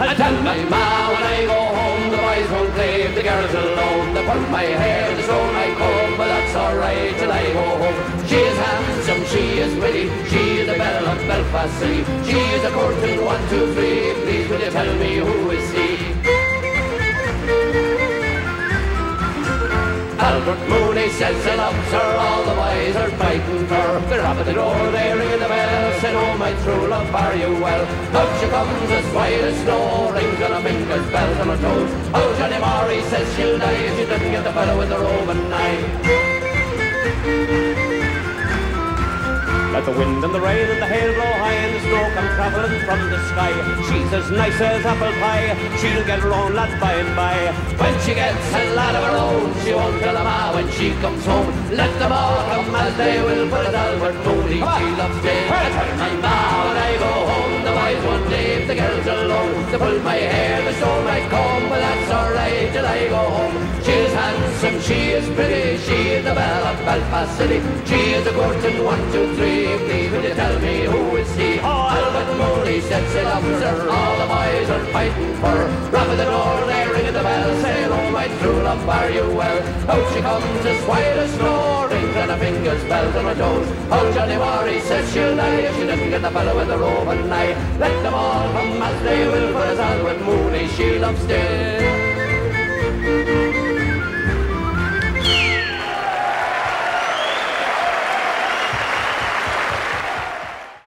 I tell my ma when I go home, the boys won't leave the girls alone. They pull my hair, they throw my comb, but that's alright till I go home. She is handsome, she is witty, she is the belle of Belfast City. She is a courting 1, 2, 3, please will you tell me who is he? Albert Mooney says he loves her, all the boys are fighting for her. They're up at the door, they're ringing the bell, saying, oh my true love, fare you well. Out she comes as white as snow, rings on her fingers, bells on her toes. Oh, Johnny Murray says she'll die if she doesn't get the fellow with the roving knife. Let the wind and the rain and the hail blow high and the snow come travelling from the sky. She's as nice as apple pie, she'll get her own lad by and by. When she gets a lad of her own, she won't tell her ma when she comes home. Let them all come as they will, but as Albert Mooney she loves Jane. And now when I go home, the boys won't leave the girls alone. They pull my hair, they sew my comb, but that's alright till I go home. She is handsome, she is pretty, she is the belle of Belfast City. She is a courting 1, 2, 3. Please will you tell me who is he? Oh, Albert Mooney says he loves her, all the boys are fighting for her. Rap at the door, they're ringing the bell, saying, oh my true love, are you well? Out she comes as white as snow, rings on her fingers, bells on her toes. Oh, Johnny Murray says she'll die if she doesn't get the fellow with the roving knife. Let them all come as they will, for as Albert Mooney she loves still.